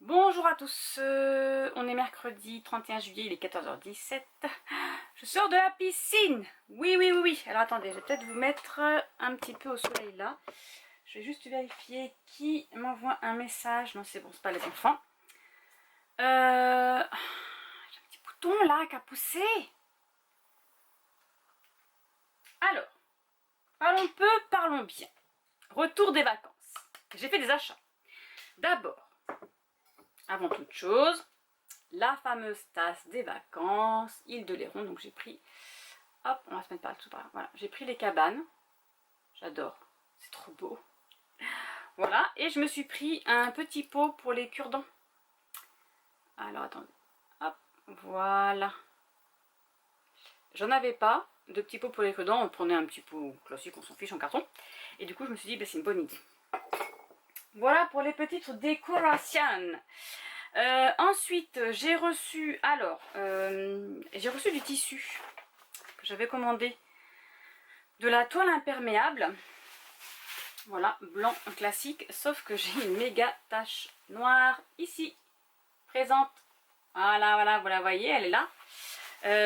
Bonjour à tous, on est mercredi 31 juillet, il est 14h17. Je sors de la piscine. Oui. Alors attendez, je vais peut-être vous mettre un petit peu au soleil là. Je vais juste vérifier qui m'envoie un message. Non, c'est bon, c'est pas les enfants. J'ai un petit bouton là qui a poussé. Alors, parlons peu, parlons bien. Retour des vacances. J'ai fait des achats. D'abord, avant toute chose, la fameuse tasse des vacances, Île de Léron. Donc j'ai pris, hop, on va se mettre par dessous, voilà, j'ai pris les cabanes, j'adore, c'est trop beau. Voilà, et je me suis pris un petit pot pour les cure-dents. Alors attendez, hop, voilà. J'en avais pas de petit pot pour les cure-dents, on prenait un petit pot classique, on s'en fiche, en carton. Et du coup je me suis dit, c'est une bonne idée. Voilà pour les petites décorations. Ensuite, j'ai reçu, j'ai reçu du tissu que j'avais commandé, de la toile imperméable, voilà, blanc classique, sauf que j'ai une méga tache noire ici, présente, voilà, vous la voyez, elle est là.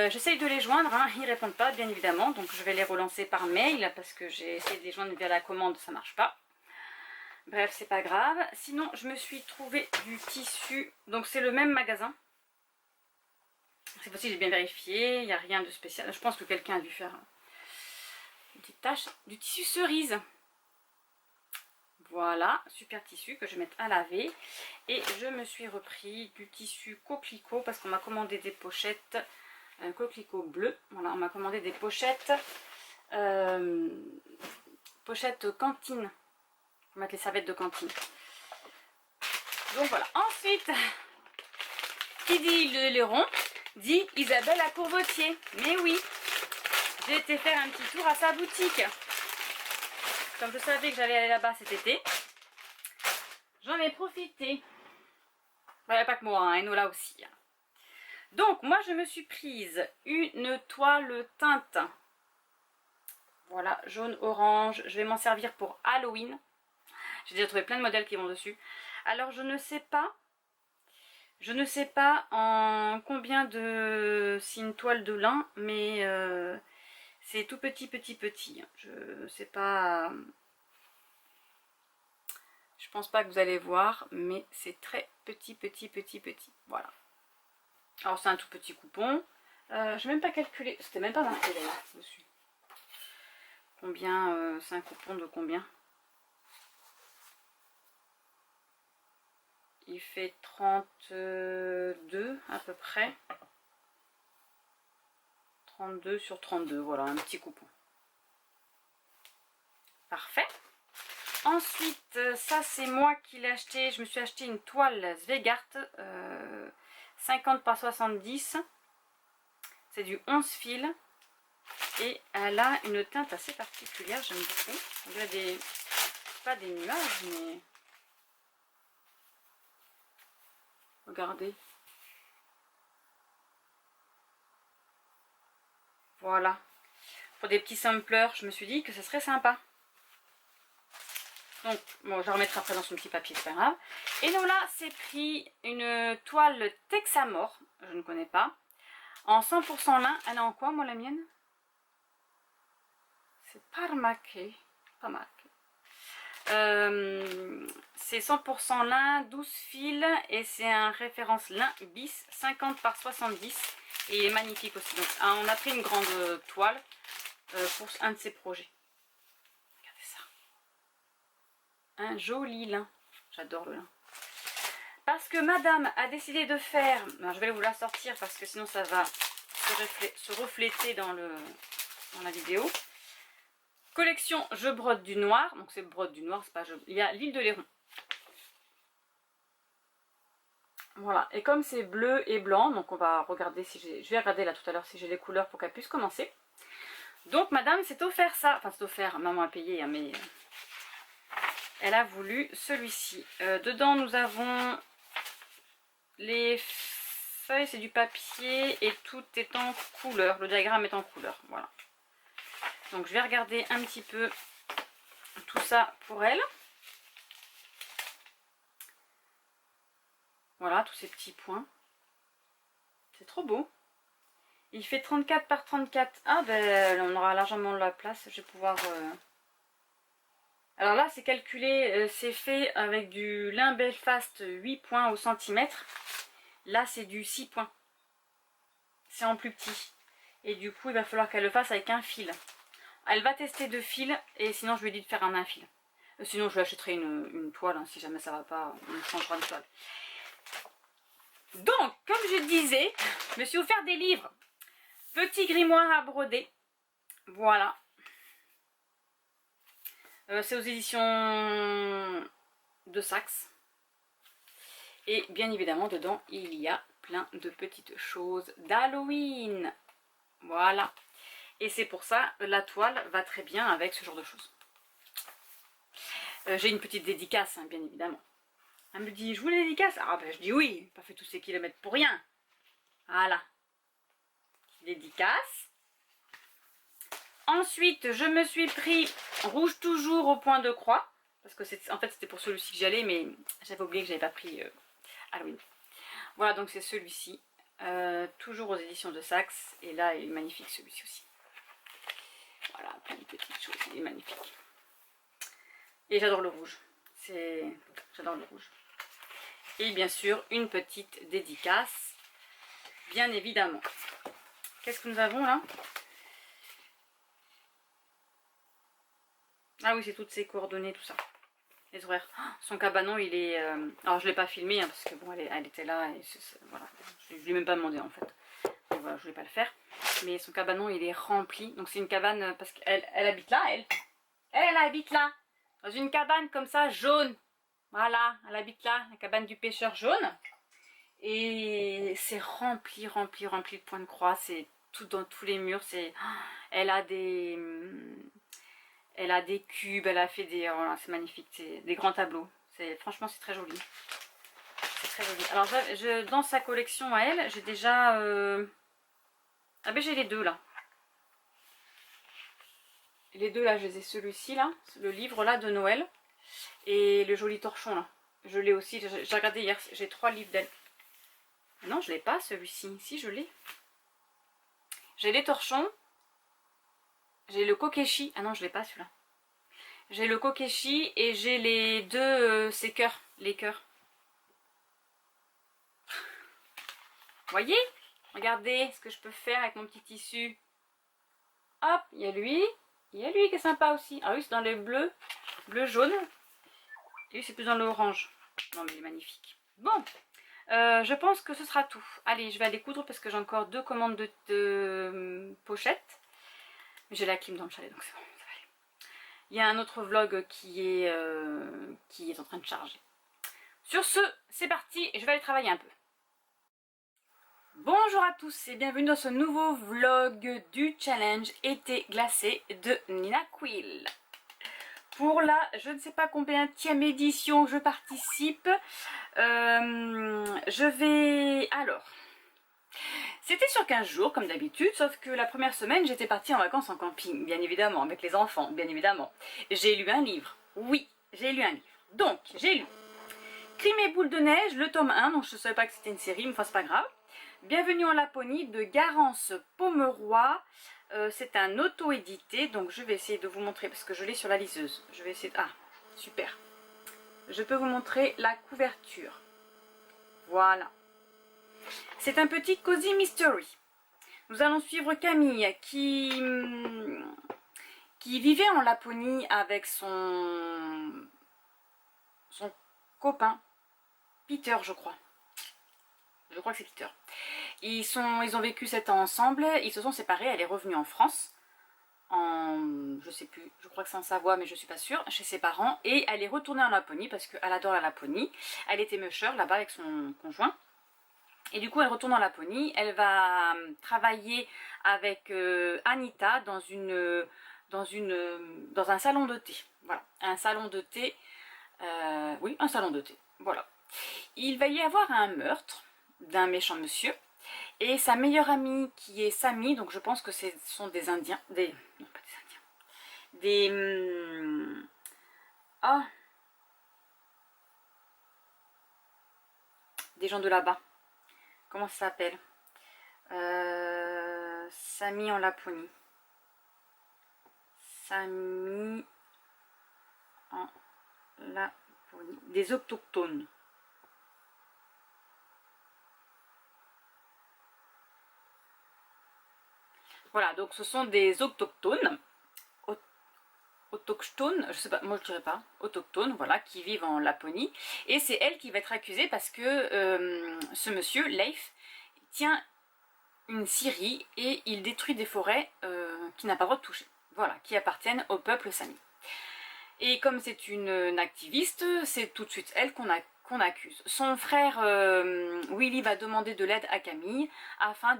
J'essaye de les joindre, hein, ils répondent pas bien évidemment, donc je vais les relancer par mail, parce que j'ai essayé de les joindre via la commande, ça marche pas. Bref, c'est pas grave. Sinon, je me suis trouvé du tissu. Donc, c'est le même magasin. Cette fois-ci, j'ai bien vérifié. Il n'y a rien de spécial. Je pense que quelqu'un a dû faire une petite tâche. Du tissu cerise. Voilà, super tissu que je vais mettre à laver. Et je me suis repris du tissu coquelicot parce qu'on m'a commandé des pochettes coquelicot bleu. Voilà, on m'a commandé des pochettes pochettes cantine. On va mettre les serviettes de cantine. Donc voilà. Ensuite, qui dit Île de Léron dit Isabelle à Courvotier. Mais oui, j'ai été faire un petit tour à sa boutique. Comme je savais que j'allais aller là-bas cet été, j'en ai profité. Voilà, pas que moi, hein, Enola aussi. Donc, moi, je me suis prise une toile teinte. Voilà, jaune-orange. Je vais m'en servir pour Halloween. J'ai déjà trouvé plein de modèles qui vont dessus. Alors, je ne sais pas en combien de... C'est une toile de lin, mais c'est tout petit. Je sais pas... Je pense pas que vous allez voir, mais c'est très petit. Voilà. Alors c'est un tout petit coupon. Je vais même pas calculer, c'était même pas marqué d'ailleurs dessus. Combien, c'est un coupon de combien? Il fait 32 à peu près. 32 sur 32, voilà, un petit coupon. Parfait. Ensuite, ça c'est moi qui l'ai acheté. Je me suis acheté une toile Svegart 50 par 70. C'est du 11 fils. Et elle a une teinte assez particulière, j'aime beaucoup. Il y a des... pas des nuages, mais... Regardez. Voilà. Pour des petits sampleurs, je me suis dit que ce serait sympa. Donc, bon, je la remettrai après dans son petit papier, c'est pas grave. Et donc là, c'est pris une toile Texamore, je ne connais pas, en 100% lin. Elle est en quoi, moi, la mienne? C'est pas marqué. Pas marqué. C'est 100% lin, 12 fils, et c'est un référence lin bis 50 par 70. Et il est magnifique aussi. Donc, on a pris une grande toile pour un de ces projets. Un joli lin, j'adore le lin. Parce que madame a décidé de faire, je vais vous la sortir parce que sinon ça va se refléter dans la vidéo. Collection je brode du noir, donc c'est brode du noir, c'est pas je... Il y a l'Île de Léron. Voilà, et comme c'est bleu et blanc, donc on va regarder si j'ai... Je vais regarder là tout à l'heure si j'ai les couleurs pour qu'elle puisse commencer. Donc madame s'est offert ça, enfin c'est offert, maman a payé, hein, mais... Elle a voulu celui-ci. Dedans, nous avons les feuilles, c'est du papier et tout est en couleur. Le diagramme est en couleur. Voilà. Donc, je vais regarder un petit peu tout ça pour elle. Voilà, tous ces petits points. C'est trop beau. Il fait 34 par 34. Ah ben on aura largement la place. Je vais pouvoir... Alors là c'est calculé, c'est fait avec du lin Belfast 8 points au centimètre. Là c'est du 6 points. C'est en plus petit. Et du coup il va falloir qu'elle le fasse avec un fil. Elle va tester 2 fils et sinon je lui ai dit de faire un fil. Sinon je lui achèterai une toile, hein, si jamais ça va pas, on changera de toile. Donc comme je disais, je me suis offert des livres. Petit grimoire à broder. Voilà. C'est aux éditions de Saxe. Et bien évidemment, dedans, il y a plein de petites choses d'Halloween. Voilà. Et c'est pour ça, la toile va très bien avec ce genre de choses. J'ai une petite dédicace, hein, bien évidemment. Elle me dit, je voulais dédicace. Ah ben je dis oui, pas fait tous ces kilomètres pour rien. Voilà. Dédicace. Ensuite, je me suis pris rouge toujours au point de croix. Parce que en fait c'était pour celui-ci que j'allais, mais j'avais oublié que j'avais pas pris Halloween. Voilà, donc c'est celui-ci. Toujours aux éditions de Saxe. Et là, il est magnifique celui-ci aussi. Voilà, plein de petites choses. Il est magnifique. Et j'adore le rouge. J'adore le rouge. Et bien sûr, une petite dédicace. Bien évidemment. Qu'est-ce que nous avons là? Ah oui, c'est toutes ses coordonnées, tout ça. Les horaires. Son cabanon, il est... Alors, je ne l'ai pas filmé, hein, parce que bon, elle était là. Et voilà. Je ne lui ai même pas demandé, en fait. Donc voilà, je ne voulais pas le faire. Mais son cabanon, il est rempli. Donc, c'est une cabane, parce qu'elle habite là, elle. Elle habite là. Dans une cabane comme ça, jaune. Voilà, elle habite là, la cabane du pêcheur jaune. Et c'est rempli, rempli, rempli de points de croix. C'est tout dans tous les murs. Elle a des... Elle a des cubes, elle a fait des... Voilà, c'est magnifique, c'est des grands tableaux. Franchement, c'est très joli. C'est très joli. Alors, dans sa collection à elle, j'ai déjà... Ah ben, j'ai les deux, là. Les deux, là, je les ai. Celui-ci, là, le livre, là, de Noël. Et le joli torchon, là. Je l'ai aussi. J'ai regardé hier, j'ai 3 livres d'elle. Non, je l'ai pas, celui-ci. Si, je l'ai. J'ai les torchons. J'ai le kokeshi. Ah non, je l'ai pas, celui-là. J'ai le kokeshi et j'ai les deux, ces cœurs, les cœurs. Voyez? Regardez ce que je peux faire avec mon petit tissu. Hop, il y a lui. Il y a lui qui est sympa aussi. Ah oui, c'est dans les bleus, bleu-jaune. Et lui, c'est plus dans l'orange. Non, mais il est magnifique. Bon, je pense que ce sera tout. Allez, je vais aller coudre parce que j'ai encore 2 commandes de pochettes. J'ai la clim dans le chalet, donc c'est bon. Il y a un autre vlog qui est en train de charger. Sur ce, c'est parti, je vais aller travailler un peu. Bonjour à tous et bienvenue dans ce nouveau vlog du challenge été glacé de Nina Quill. Pour la, je ne sais pas combienième édition je participe, je vais... Alors... C'était sur 15 jours comme d'habitude, sauf que la première semaine j'étais partie en vacances en camping, bien évidemment, avec les enfants, bien évidemment. J'ai lu un livre, oui, j'ai lu un livre. Donc, j'ai lu Crime et boule de neige, le tome 1, donc je ne savais pas que c'était une série, mais enfin c'est pas grave. Bienvenue en Laponie de Garance Pomeroy, c'est un auto-édité, donc je vais essayer de vous montrer, parce que je l'ai sur la liseuse. Je vais essayer... Ah, super. Je peux vous montrer la couverture. Voilà. C'est un petit cozy mystery. Nous allons suivre Camille qui vivait en Laponie avec son copain, Peter je crois. Je crois que c'est Peter. Ils ont vécu 7 ans ensemble, ils se sont séparés, elle est revenue en France, je sais plus, je crois que c'est en Savoie mais je suis pas sûre, chez ses parents, et elle est retournée en Laponie parce qu'elle adore la Laponie. Elle était musher là-bas avec son conjoint. Et du coup, elle retourne en Laponie. Elle va travailler avec Anita dans un salon de thé. Voilà, un salon de thé. Oui, un salon de thé. Voilà. Il va y avoir un meurtre d'un méchant monsieur. Et sa meilleure amie qui est Samy, donc je pense que ce sont des Indiens. Non, pas des Indiens. gens de là-bas. Comment ça s'appelle? Sami en Laponie. Sami en Laponie. Des autochtones. Voilà, donc ce sont des autochtones. Autochtones, je sais pas, moi je dirais pas, autochtones, voilà, qui vivent en Laponie. Et c'est elle qui va être accusée parce que ce monsieur, Leif, tient une scierie et il détruit des forêts qu'il n'a pas le droit de toucher. Voilà, qui appartiennent au peuple Sami. Et comme c'est une activiste, c'est tout de suite elle qu'on accuse. Son frère Willy va demander de l'aide à Camille afin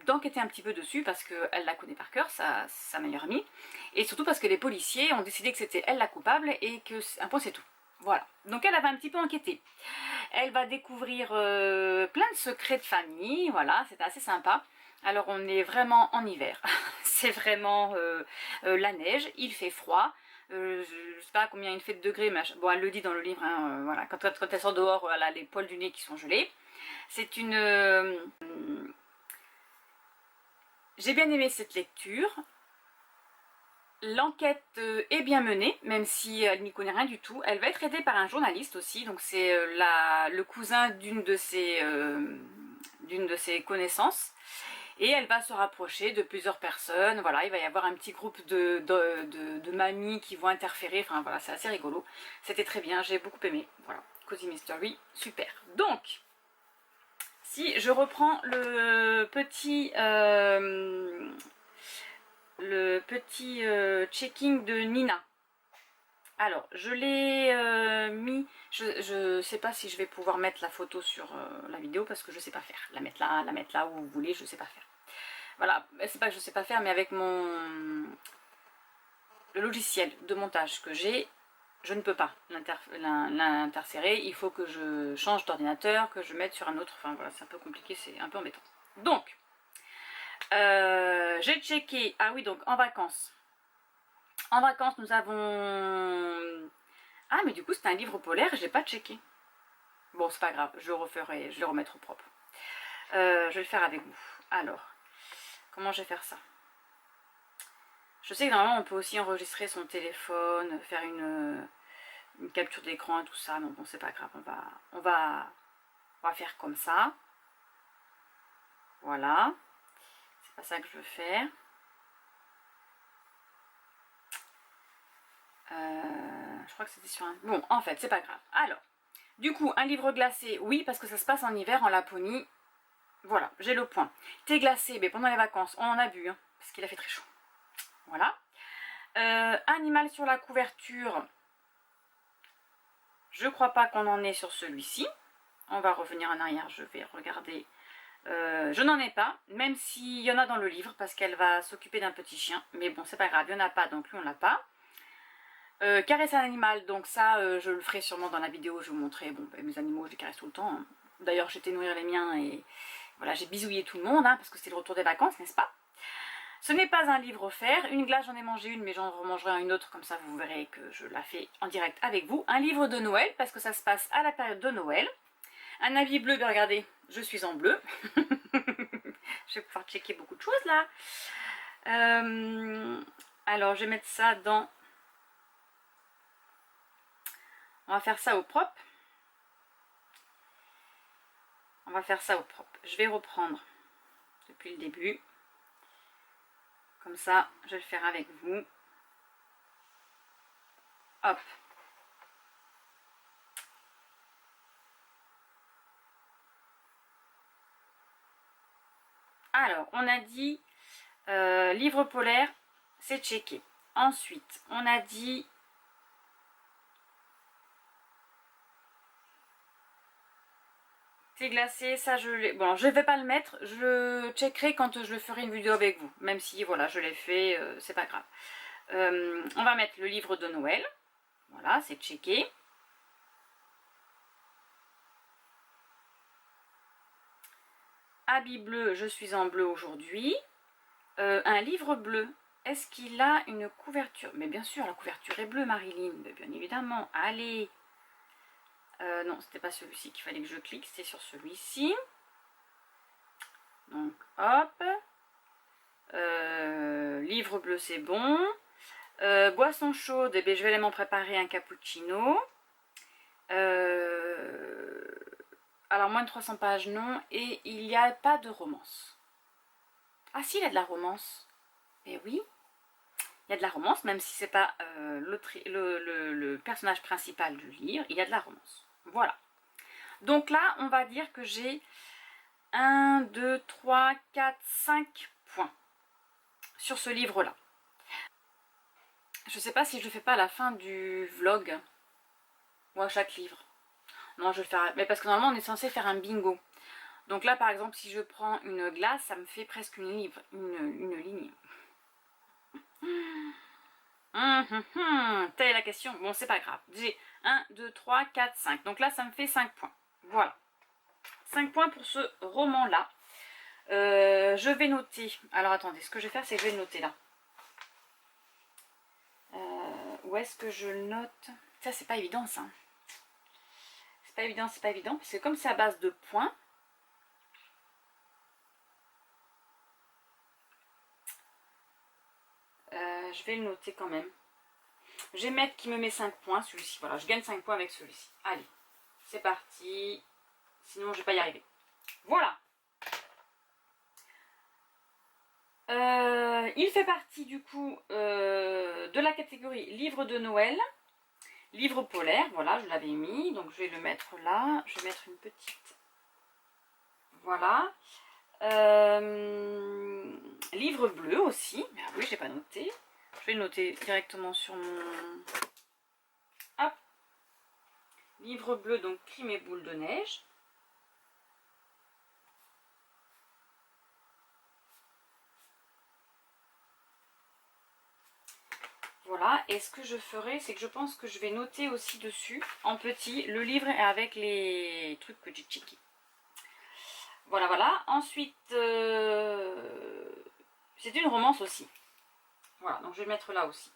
d'enquêter un petit peu dessus parce qu'elle la connaît par cœur, sa meilleure amie, et surtout parce que les policiers ont décidé que c'était elle la coupable et que un point c'est tout. Voilà, donc elle avait un petit peu enquêté. Elle va découvrir plein de secrets de famille, voilà, c'était assez sympa. Alors on est vraiment en hiver, c'est vraiment la neige, il fait froid, je sais pas combien il fait de degrés, mais bon, elle le dit dans le livre, hein, voilà, quand elle sort dehors, elle a les poils du nez qui sont gelés. C'est une... j'ai bien aimé cette lecture. L'enquête est bien menée, même si elle n'y connaît rien du tout. Elle va être aidée par un journaliste aussi, donc c'est le cousin d'une de ses connaissances. Et elle va se rapprocher de plusieurs personnes. Voilà, il va y avoir un petit groupe de mamies qui vont interférer. Enfin voilà, c'est assez rigolo. C'était très bien, j'ai beaucoup aimé. Voilà, Cozy Mystery, super. Donc, si je reprends le petit checking de Nina. Alors, je l'ai mis, je sais pas si je vais pouvoir mettre la photo sur la vidéo parce que je sais pas faire. La mettre là où vous voulez, je sais pas faire. Voilà, c'est pas que je sais pas faire, mais avec le logiciel de montage que j'ai, je ne peux pas l'intersérer. Il faut que je change d'ordinateur, que je mette sur un autre. Enfin voilà, c'est un peu compliqué, c'est un peu embêtant. Donc, j'ai checké. Ah oui, donc en vacances. En vacances, nous avons... Ah, mais du coup, c'est un livre polaire et je n'ai pas checké. Bon, c'est pas grave, je le referai, je vais le remettre au propre. Je vais le faire avec vous. Alors, comment je vais faire ça? Je sais que normalement, on peut aussi enregistrer son téléphone, faire une capture d'écran et tout ça. Donc, bon, c'est pas grave, on va faire comme ça. Voilà. C'est pas ça que je veux faire. Je crois que c'était sur un... Bon, en fait, c'est pas grave. Alors, du coup, un livre glacé, oui, parce que ça se passe en hiver en Laponie. Voilà, j'ai le point. Thé glacé, mais pendant les vacances, on en a bu, hein, parce qu'il a fait très chaud. Voilà. Animal sur la couverture. Je crois pas qu'on en ait sur celui-ci. On va revenir en arrière, je vais regarder. Je n'en ai pas, même s'il y en a dans le livre, parce qu'elle va s'occuper d'un petit chien. Mais bon, c'est pas grave, il n'y en a pas, donc lui on l'a pas. Caresser un animal, donc ça je le ferai sûrement dans la vidéo, je vous montrerai. Bon, ben, mes animaux je les caresse tout le temps, hein. D'ailleurs j'étais nourrir les miens et voilà, j'ai bisouillé tout le monde, hein, parce que c'était le retour des vacances, n'est-ce pas? Ce n'est pas un livre offert, une glace j'en ai mangé une, mais j'en remangerai une autre, comme ça vous verrez que je la fais en direct avec vous. Un livre de Noël, parce que ça se passe à la période de Noël. Un habit bleu, ben regardez, je suis en bleu. Je vais pouvoir checker beaucoup de choses là. Alors je vais mettre ça dans... On va faire ça au propre. On va faire ça au propre. Je vais reprendre depuis le début. Comme ça, je vais le faire avec vous. Hop. Alors, on a dit livre polaire, c'est checké. Ensuite, on a dit... thé glacé, ça je l'ai... Bon, je ne vais pas le mettre, je checkerai quand je ferai une vidéo avec vous. Même si, voilà, je l'ai fait, c'est pas grave. On va mettre le livre de Noël. Voilà, c'est checké. Habit bleu, je suis en bleu aujourd'hui. Un livre bleu. Est-ce qu'il a une couverture? Mais bien sûr, la couverture est bleue, Marilyn. Mais bien évidemment. Allez. Non, c'était pas celui-ci qu'il fallait que je clique, c'était sur celui-ci. Donc, hop. Livre bleu, c'est bon. Boisson chaude, eh bien, je vais m'en préparer un cappuccino. Alors, moins de 300 pages, non. Et il n'y a pas de romance. Ah si, il y a de la romance. Eh oui, il y a de la romance, même si c'est pas le personnage principal du livre, il y a de la romance. Voilà. Donc là, on va dire que j'ai 1, 2, 3, 4, 5 points sur ce livre-là. Je ne sais pas si je le fais pas à la fin du vlog ou à chaque livre. Non, je vais le faire, mais parce que normalement on est censé faire un bingo. Donc là, par exemple, si je prends une glace, ça me fait presque une ligne. Telle est la question. Bon, c'est pas grave. J'ai 1, 2, 3, 4, 5. Donc là, ça me fait 5 points. Voilà. 5 points pour ce roman-là. Je vais noter. Alors attendez, ce que je vais faire, c'est que je vais le noter là. Où est-ce que je le note? Ça, c'est pas évident, ça. C'est pas évident, parce que comme c'est à base de points, je vais le noter quand même. Je vais mettre qui me met 5 points, celui-ci. Voilà, je gagne 5 points avec celui-ci. Allez, c'est parti. Sinon, je vais pas y arriver. Voilà. Il fait partie du coup de la catégorie livre de Noël, livre polaire. Voilà, je l'avais mis, donc je vais le mettre là. Je vais mettre une petite. Voilà. Livre bleu aussi. Ah oui, j'ai pas noté. Je vais le noter directement sur mon. Hop. Livre bleu, donc Crime et boule de neige. Voilà, et ce que je ferai, c'est que je pense que je vais noter aussi dessus, en petit, le livre avec les trucs que j'ai checkés. Voilà, voilà. Ensuite, c'est une romance aussi. Voilà, donc je vais le mettre là aussi.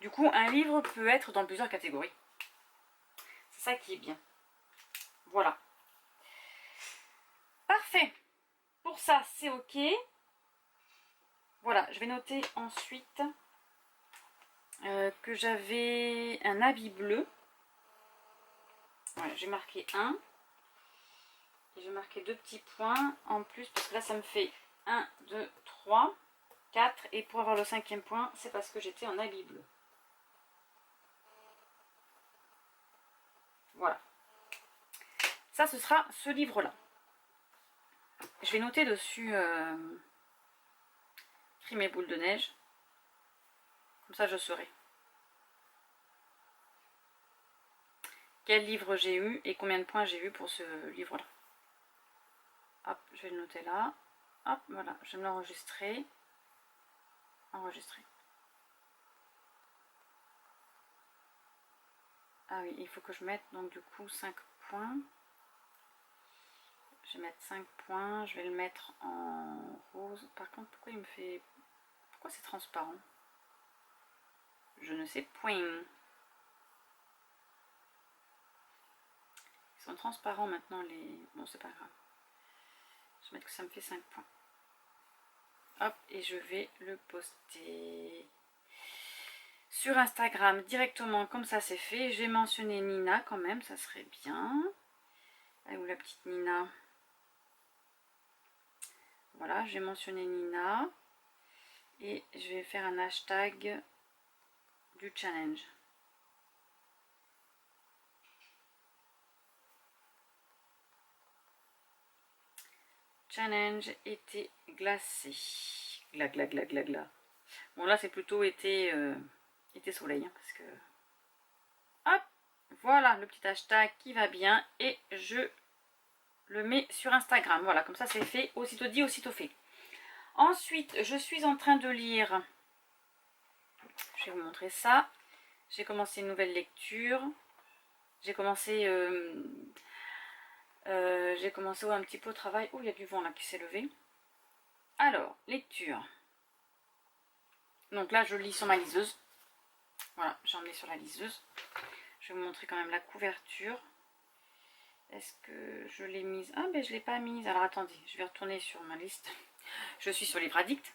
Du coup, un livre peut être dans plusieurs catégories. C'est ça qui est bien. Voilà. Parfait. Pour ça, c'est ok. Voilà, je vais noter ensuite que j'avais un habit bleu. Voilà, j'ai marqué 1. Et j'ai marqué 2 petits points en plus, parce que là, ça me fait 1, 2, 3, 4. Et pour avoir le 5e point, c'est parce que j'étais en habit bleu. Voilà. Ça, ce sera ce livre-là. Je vais noter dessus Crime et boule de neige. Comme ça, je saurai quel livre j'ai eu et combien de points j'ai eu pour ce livre-là. Hop, je vais le noter là. Hop, voilà, je vais me l'enregistrer. Enregistrer. Ah oui, il faut que je mette donc du coup 5 points. Je vais mettre 5 points. Je vais le mettre en rose. Par contre, pourquoi il me fait... Pourquoi c'est transparent? Je ne sais point. Ils sont transparents maintenant les... Bon, c'est pas grave. Je vais mettre que ça me fait 5 points. Hop, et je vais le poster sur Instagram directement, comme ça c'est fait. J'ai mentionné Nina quand même, ça serait bien. Elle est où la petite Nina? Voilà, j'ai mentionné Nina. Et je vais faire un hashtag du challenge. Challenge été glacé. Gla gla gla gla gla. Bon là c'est plutôt été, été soleil. Hein, parce que... Hop, voilà le petit hashtag qui va bien. Et je le mets sur Instagram. Voilà, comme ça c'est fait. Aussitôt dit, aussitôt fait. Ensuite, je suis en train de lire. Je vais vous montrer ça. J'ai commencé une nouvelle lecture. J'ai commencé un petit peu au travail. Oh, il y a du vent là qui s'est levé. Alors, lecture. Donc là, je lis sur ma liseuse. Voilà, j'ai emmené sur la liseuse. Je vais vous montrer quand même la couverture. Est-ce que je l'ai mise? Ah, ben je ne l'ai pas mise. Alors attendez, je vais retourner sur ma liste. Je suis sur Livre Addict.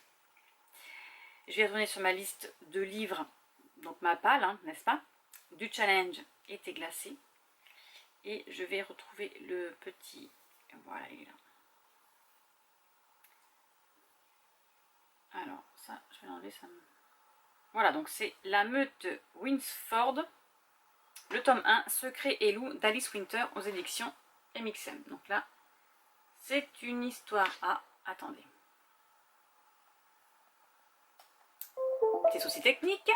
Je vais retourner sur ma liste de livres, donc ma palle, hein, n'est-ce pas? Du challenge été glacé. Et je vais retrouver le petit... Voilà, il est là. Alors, ça, je vais l'enlever, ça me... Voilà, donc c'est La Meute Winsford, le tome 1, Secret et loup d'Alice Winter aux éditions MXM. Donc là, c'est une histoire... Ah, attendez. Petit souci technique.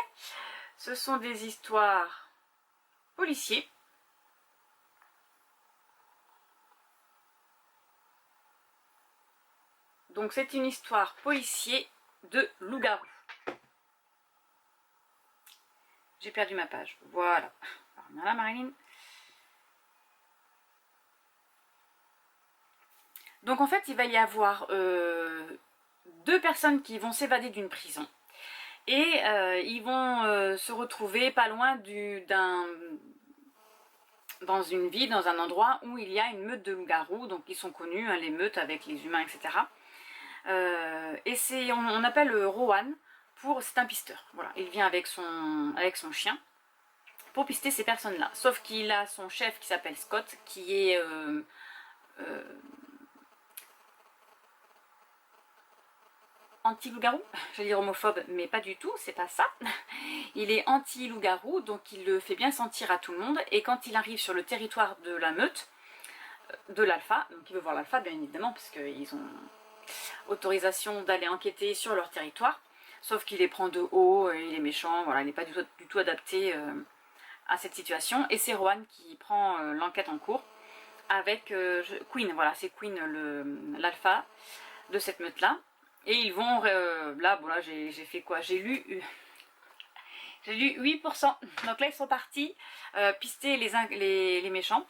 Ce sont des histoires policiers. Donc c'est une histoire policier de loup-garou. J'ai perdu ma page. Voilà. Alors, là, Marilyn. Donc en fait, il va y avoir 2 personnes qui vont s'évader d'une prison. Et ils vont se retrouver pas loin dans une ville, dans un endroit où il y a une meute de loups-garous. Donc ils sont connus, hein, les meutes avec les humains, etc. Et on appelle Rowan, c'est un pisteur. Voilà, il vient avec son chien pour pister ces personnes-là. Sauf qu'il a son chef qui s'appelle Scott, qui est anti-loup-garou, je vais dire homophobe, mais pas du tout, c'est pas ça. Il est anti-loup-garou, donc il le fait bien sentir à tout le monde. Et quand il arrive sur le territoire de la meute, de l'alpha, donc il veut voir l'alpha bien évidemment, parce qu'ils ont autorisation d'aller enquêter sur leur territoire, sauf qu'il les prend de haut, il est méchant, voilà, il n'est pas du tout adapté à cette situation. Et c'est Rowan qui prend l'enquête en cours avec Queen, voilà, c'est Queen l'alpha de cette meute-là. Et ils vont, là, bon là j'ai fait quoi? J'ai lu 8%. Donc là ils sont partis pister les méchants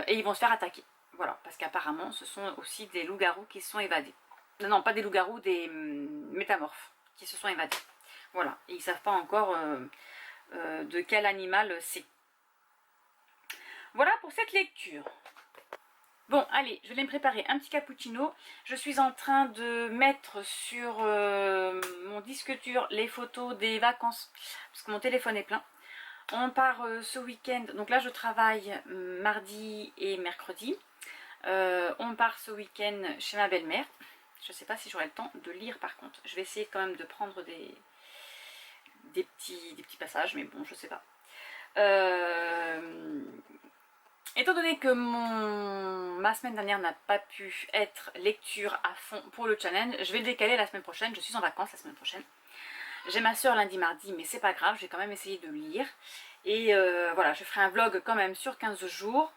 et ils vont se faire attaquer. Voilà, parce qu'apparemment ce sont aussi des loups-garous qui se sont évadés. Non, pas des loups-garous, des métamorphes qui se sont évadés. Voilà, et ils ne savent pas encore de quel animal c'est. Voilà pour cette lecture. Bon, allez, je vais me préparer un petit cappuccino. Je suis en train de mettre sur mon disque dur les photos des vacances, parce que mon téléphone est plein. On part ce week-end, donc là je travaille mardi et mercredi. On part ce week-end chez ma belle-mère. Je ne sais pas si j'aurai le temps de lire par contre. Je vais essayer quand même de prendre des petits passages, mais bon, je ne sais pas. Étant donné que ma semaine dernière n'a pas pu être lecture à fond pour le challenge, je vais le décaler la semaine prochaine. Je suis en vacances la semaine prochaine. J'ai ma soeur lundi, mardi, mais c'est pas grave, je vais quand même essayer de lire. Et voilà, je ferai un vlog quand même sur 15 jours.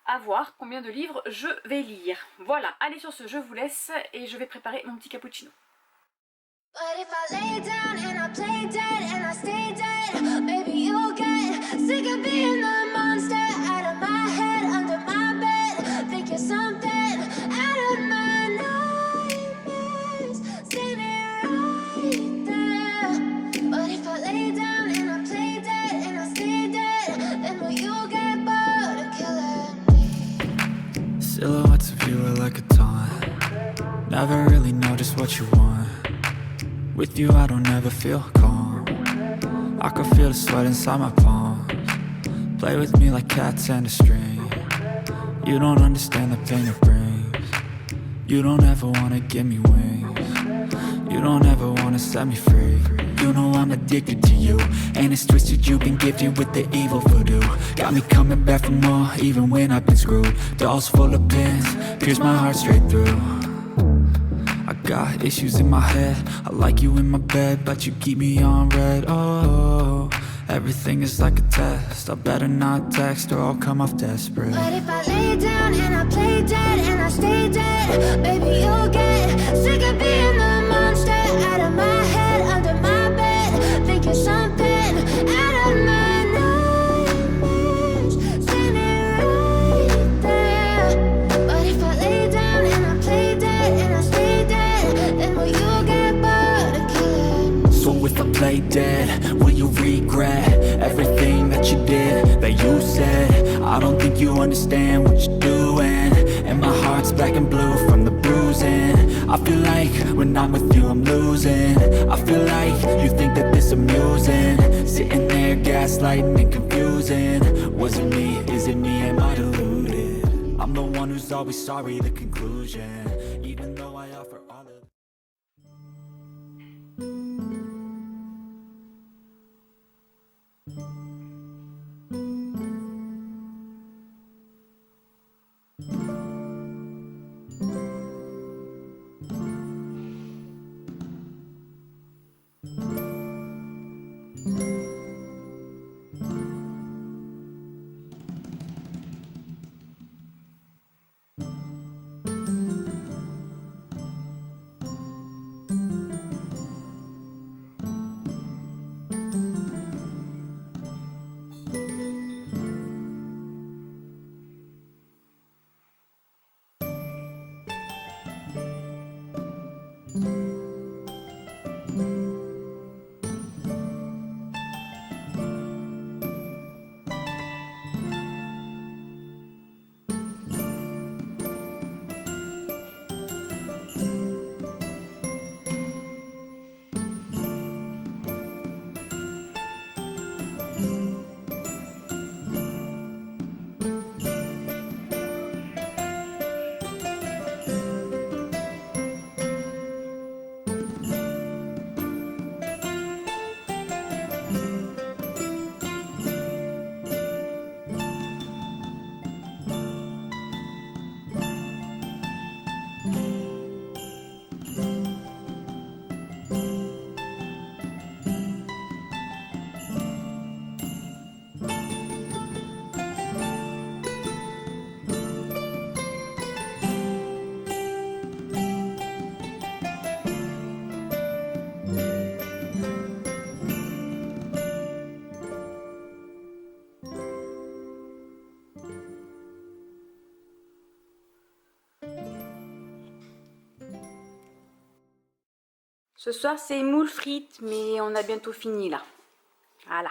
À voir combien de livres je vais lire. Voilà, allez sur ce, je vous laisse et je vais préparer mon petit cappuccino. Silhouettes of you are like a taunt. Never really know just what you want. With you I don't ever feel calm. I can feel the sweat inside my palms. Play with me like cats and a string. You don't understand the pain it brings. You don't ever wanna give me wings. You don't ever wanna set me free. You know I'm addicted to you, and it's twisted, you've been gifted with the evil voodoo. Got me coming back for more, even when I've been screwed. Dolls full of pins, pierce my heart straight through. I got issues in my head, I like you in my bed, but you keep me on red. Oh, everything is like a test, I better not text or I'll come off desperate. But if I lay down and I play dead and I stay dead, baby you'll get sick of being the monster out of my head, under my bed, thinking something out of my nightmares, standing right there. But if I lay down and I play dead and I stay dead, then will you get bored of killing? play dead? Will you regret everything that you did, that you said? I don't think you understand what you're doing, and my heart's black and blue from the bruising. I feel like when I'm with you I'm losing. I feel like you think that this amusing, sitting there gaslighting and confusing. Was it me? Is it me? Am I deluded? I'm the one who's always sorry, the conclusion. Even though I offer all of... Ce soir c'est moules frites, mais on a bientôt fini là. Voilà.